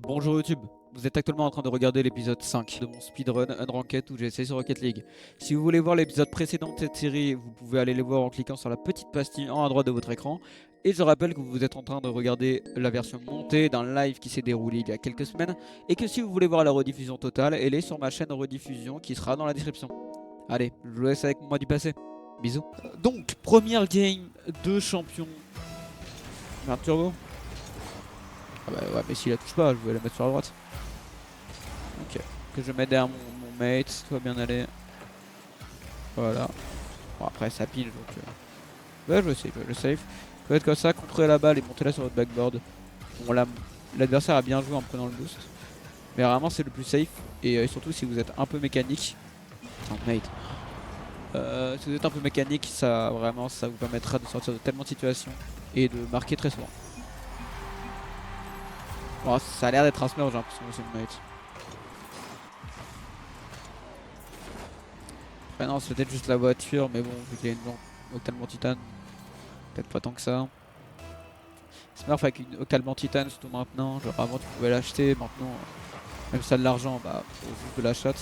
Bonjour YouTube, vous êtes actuellement en train de regarder l'épisode 5 de mon speedrun Unranked où j'ai essayé sur Rocket League. Si vous voulez voir l'épisode précédent de cette série, vous pouvez aller les voir en cliquant sur la petite pastille en haut à droite de votre écran. Et je rappelle que vous êtes en train de regarder la version montée d'un live qui s'est déroulé il y a quelques semaines. Et que si vous voulez voir la rediffusion totale, elle est sur ma chaîne rediffusion qui sera dans la description. Allez, je vous laisse avec moi du passé. Bisous. Donc, première game de champion. Merde turbo. Ah bah ouais, mais s'il la touche pas, je vais la mettre sur la droite. Ok. Que je mets derrière mon mate, tout va bien aller. Voilà. Bon après ça pile donc... Ouais je vais essayer, je vais le safe. Faut être comme ça, contrôler la balle et monter là sur votre backboard. Bon l'adversaire a bien joué en prenant le boost. Mais vraiment c'est le plus safe. Et surtout si vous êtes un peu mécanique. Attends mate. Si vous êtes un peu mécanique, ça vraiment ça vous permettra de sortir de tellement de situations. Et de marquer très souvent. Bon ça a l'air d'être un smurf j'ai l'impression que c'est le mate. Ah non, c'est peut-être juste la voiture, mais bon, vu qu'il y a une lampe Octalement Titane, peut-être pas tant que ça. Smurf avec une Octalement Titane, surtout maintenant. Genre avant, tu pouvais l'acheter, maintenant, même si ça a de l'argent, bah, faut juste de la shot.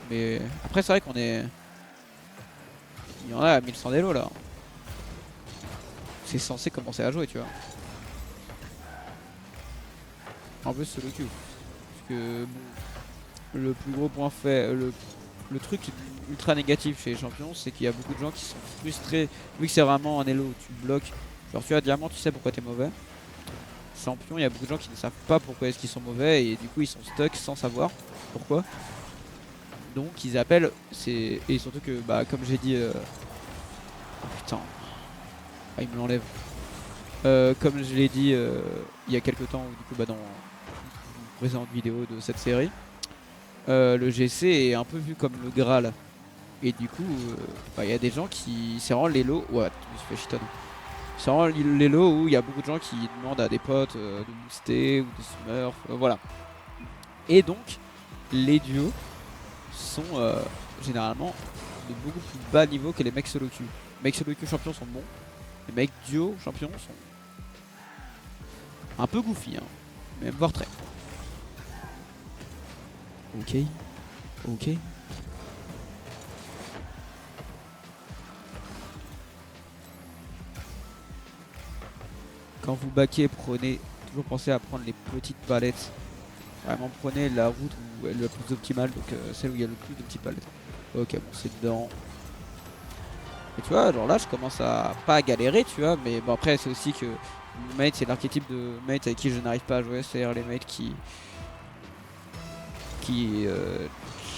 Mais après, c'est vrai qu'on est. Il y en a à 1100 d'élo là. C'est censé commencer à jouer, tu vois. En plus, solo queue. Parce que, bon, le plus gros point fait. Le truc ultra négatif chez les champions, c'est qu'il y a beaucoup de gens qui sont frustrés. Vu que c'est vraiment un elo où tu bloques. Genre, tu as diamant, tu sais pourquoi t'es mauvais. Champion, il y a beaucoup de gens qui ne savent pas pourquoi est-ce qu'ils sont mauvais et du coup ils sont stuck sans savoir pourquoi. Donc ils appellent, et surtout que bah comme j'ai dit, oh putain, ah, il me l'enlève. Comme je l'ai dit il y a quelques temps, du coup bah dans une précédente vidéo de cette série, le GC est un peu vu comme le Graal. Et du coup, bah, il y a des gens qui, c'est vraiment l'élo, ouais, je me suis fait chitonner. C'est vraiment l'élo où il y a beaucoup de gens qui demandent à des potes de booster ou de smurf, voilà. Et donc, les duos sont généralement de beaucoup plus bas niveau que les mecs solo queue. Les mecs solo queue champions sont bons, les mecs duo champions sont un peu goofy, hein, même voire très. Ok, ok. Quand vous baquez, toujours penser à prendre les petites palettes. Vraiment prenez la route où elle est la plus optimale, donc celle où il y a le plus de petites palettes. Ok, bon c'est dedans. Et tu vois, genre là je commence à pas à galérer, tu vois, mais bon après c'est aussi que mon mate c'est l'archétype de mate avec qui je n'arrive pas à jouer, c'est-à-dire les mates qui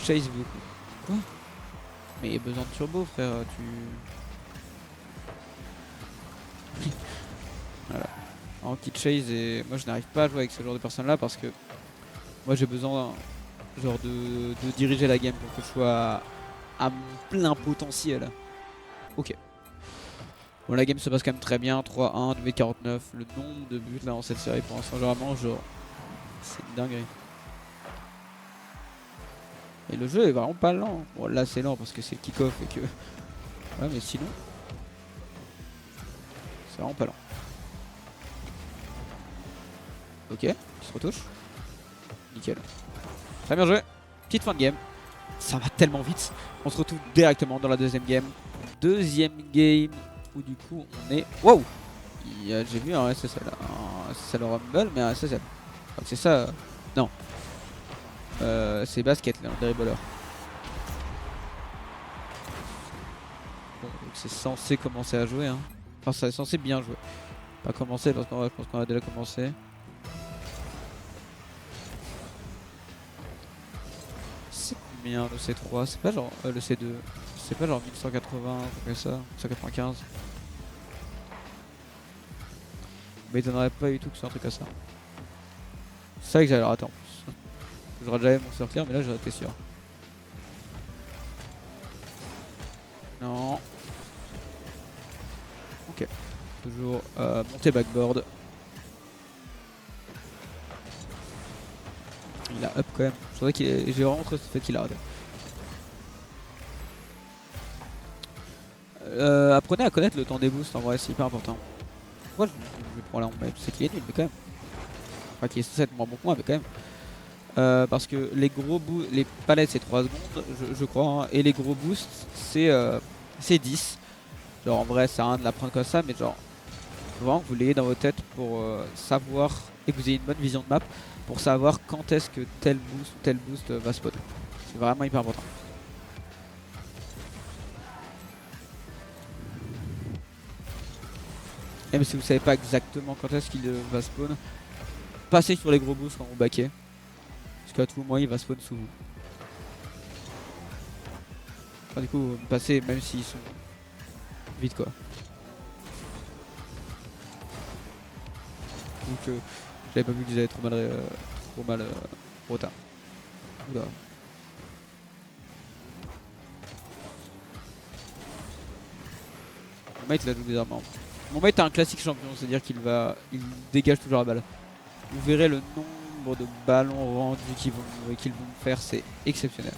chase beaucoup. Quoi? Mais il y a besoin de turbo frère, tu... Voilà. En qui chase et moi je n'arrive pas à jouer avec ce genre de personnes là parce que moi j'ai besoin genre de diriger la game pour que je sois à mon plein potentiel. Ok. Bon, la game se passe quand même très bien. 3-1, 2m49. Le nombre de buts là dans cette série pour l'instant, vraiment, genre, c'est une dinguerie. Et le jeu est vraiment pas lent. Bon, là c'est lent parce que c'est le kick-off et que. Ouais, mais sinon, c'est vraiment pas lent. Ok, il se retouche. Nickel. Très bien joué. Petite fin de game. Ça va tellement vite. On se retrouve directement dans la deuxième game. Deuxième game où du coup on est. Wow! J'ai vu un SSL. Un SSL Rumble, mais un SSL. C'est ça. Non. C'est basket là, dribbleur. Bon, donc c'est censé commencer à jouer. Hein. Enfin, c'est censé bien jouer. Pas commencer parce qu'en vrai, je pense qu'on a déjà commencé. C'est combien le C3? C'est pas genre le C2. C'est pas genre 1180, comme ça, 195. Mais il m'étonnerait pas du tout que c'est un truc à ça. C'est ça que j'allais rater en plus. J'aurais déjà mon surclair, mais là j'aurais été sûr. Non. Ok. Toujours monter backboard. Il a up quand même. Je trouvais qu'il j'ai vraiment trop fait qu'il a raté. Apprenez à connaître le temps des boosts en vrai, c'est hyper important. Pourquoi je vais Bon là on sait qu'il est nul mais quand même. Enfin qu'il est censé être moins bon que moi mais quand même. Parce que les gros boosts, les palettes c'est 3 secondes je crois hein, et les gros boosts c'est 10. Genre en vrai c'est rien de la prendre comme ça mais genre vraiment que vous l'ayez dans votre tête pour savoir et que vous ayez une bonne vision de map pour savoir quand est-ce que tel boost va spawn. C'est vraiment hyper important. Même si vous savez pas exactement quand est-ce qu'il va spawn, passez sur les gros boosts quand vous baquez. Parce qu'à tout moment il va spawn sous vous. Enfin, du coup passez même s'ils sont vite quoi. Donc j'avais pas vu qu'ils avaient trop mal retard. Oula. Mon mate l'a joué bizarrement. Mon mate est un classique champion, c'est-à-dire qu'il dégage toujours la balle. Vous verrez le nombre de ballons rendus qu'ils vont me faire, c'est exceptionnel.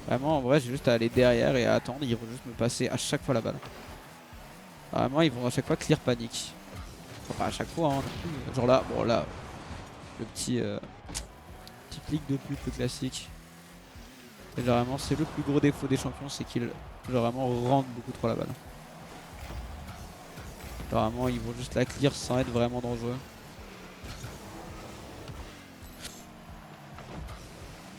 Vraiment, en vrai, j'ai juste à aller derrière et à attendre, ils vont juste me passer à chaque fois la balle. Vraiment, ils vont à chaque fois clear panique. Enfin, pas à chaque fois, hein, genre là, bon là, le petit clic de pute, le classique. Et vraiment, c'est le plus gros défaut des champions, c'est qu'ils vraiment rendent beaucoup trop la balle. Vraiment, ils vont juste la clear sans être vraiment dangereux.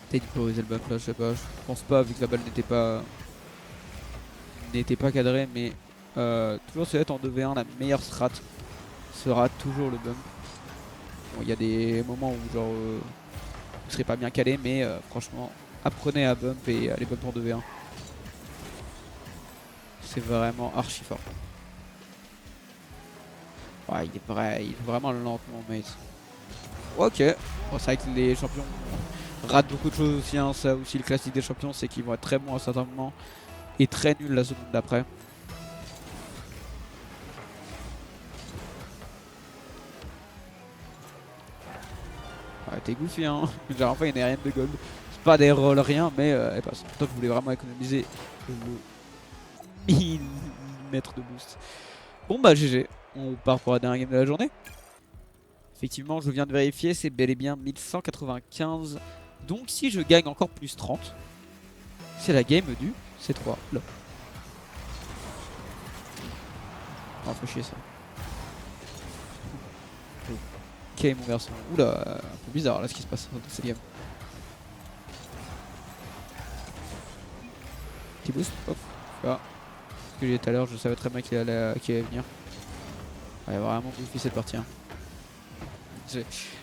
Peut-être prioriser le bump là, je sais pas. Je pense pas vu que la balle n'était pas cadrée, mais toujours se être en 2v1, la meilleure strat sera toujours le bump. Bon, il y a des moments où genre vous serez pas bien calé, mais franchement, apprenez à bump et allez bump en 2v1. C'est vraiment archi fort. Ouais, il est vraiment lent mon mate. Ok, bon, c'est vrai que les champions ratent beaucoup de choses aussi, hein. Ça aussi le classique des champions, c'est qu'ils vont être très bons à certains moments et très nuls la seconde d'après. Ouais, t'es goofy hein. Genre enfin il n'y a rien de gold. C'est pas des rolls rien mais elle passe. Toi je voulais vraiment économiser le millimètre de boost. Bon bah GG, on part pour la dernière game de la journée. Effectivement je viens de vérifier, c'est bel et bien 1195. Donc si je gagne encore plus 30, c'est la game du C3 là. Oh faut chier ça. Ok mon garçon. Oula, un peu bizarre là ce qui se passe dans cette game. Petit boost, hop, voilà. Ce que j'ai dit tout à l'heure, je savais très bien qu'il allait venir. Ouais vraiment goofy cette partie hein.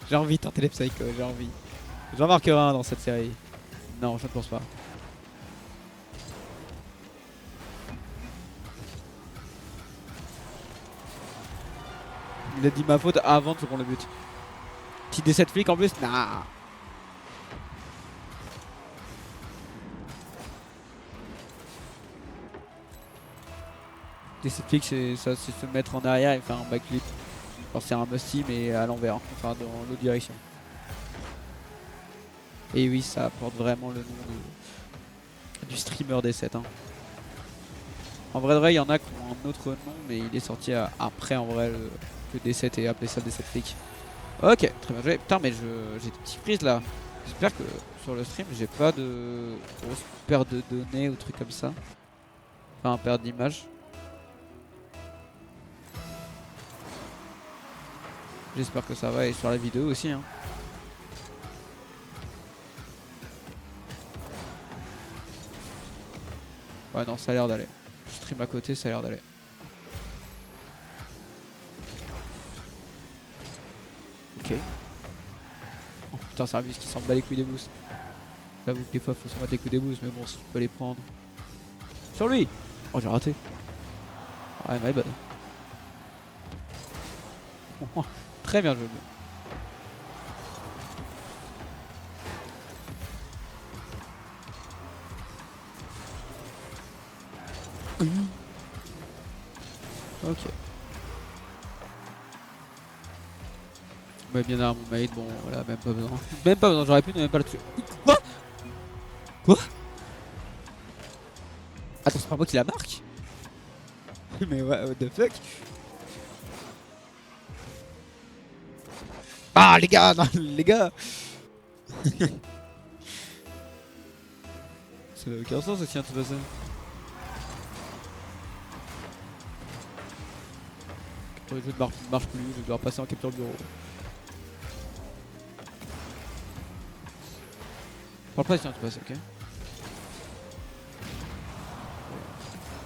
J'ai envie de tenter les psychos, j'ai envie. J'en marquerai un dans cette série. Non, je ne pense pas. Il a dit ma faute avant de prendre le but. Petit D7 flic en plus. Nah. D7 flic c'est se mettre en arrière et faire un backflip. Alors c'est un musty mais à l'envers, hein. Enfin dans l'autre direction. Et oui ça apporte vraiment le nom du streamer D7 hein. En vrai de vrai il y en a qui ont un autre nom mais il est sorti après en vrai le D7 et appelé ça D7 flic. Ok, très bien joué. Putain, mais j'ai des petites prises là. J'espère que sur le stream, j'ai pas de grosse perte de données ou trucs comme ça. Enfin, perte d'image. J'espère que ça va et sur la vidéo aussi. Hein. Ouais, non, ça a l'air d'aller. Je stream à côté, ça a l'air d'aller. Ok. Oh putain, c'est un bus qui s'en bat les couilles des boosts. J'avoue que des fois, faut s'en battre les couilles des boosts, mais bon, si tu peux les prendre. Sur lui! Oh, j'ai raté. Ouais, my bad. Très bien joué. Ok. Ouais, bien à mon mate, bon voilà, même pas besoin. Même pas besoin, j'aurais pu ne même pas le tuer. Quoi? Quoi? Attends, c'est pas moi qui la marque? Mais what the fuck? Ah les gars, non, les gars. Ça n'a aucun sens ce qui vient de se passer. Le jeu ne marche plus, je vais devoir passer en capture bureau. Parle pas si tu passes, ok.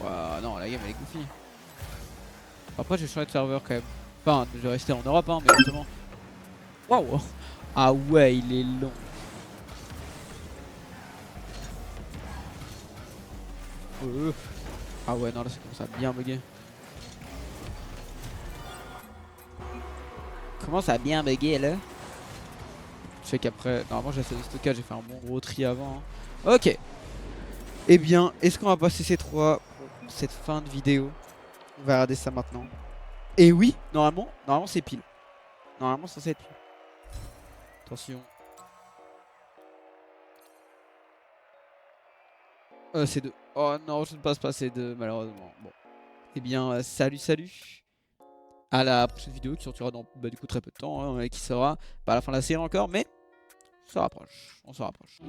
Ouah, non, la game elle est goofy. Après, je vais changer de serveur quand même. Enfin, je vais rester en Europe, hein, mais justement. Waouh! Ah ouais, il est long. Ah ouais, non, là ça commence à bien bugger. Comment ça a bien bugué là? Je sais qu'après, normalement j'ai assez de stockage, j'ai fait un bon gros tri avant. Hein. Ok. Eh bien, est-ce qu'on va passer ces trois pour cette fin de vidéo? On va regarder ça maintenant. Et oui, normalement c'est pile. Normalement c'est censé être pile. Attention. C'est 2. Oh non, je ne passe pas ces 2 malheureusement. Bon. Eh bien, salut. À la prochaine vidéo qui sortira dans du coup très peu de temps, hein, et qui sera pas à la fin de la série encore, mais on se rapproche.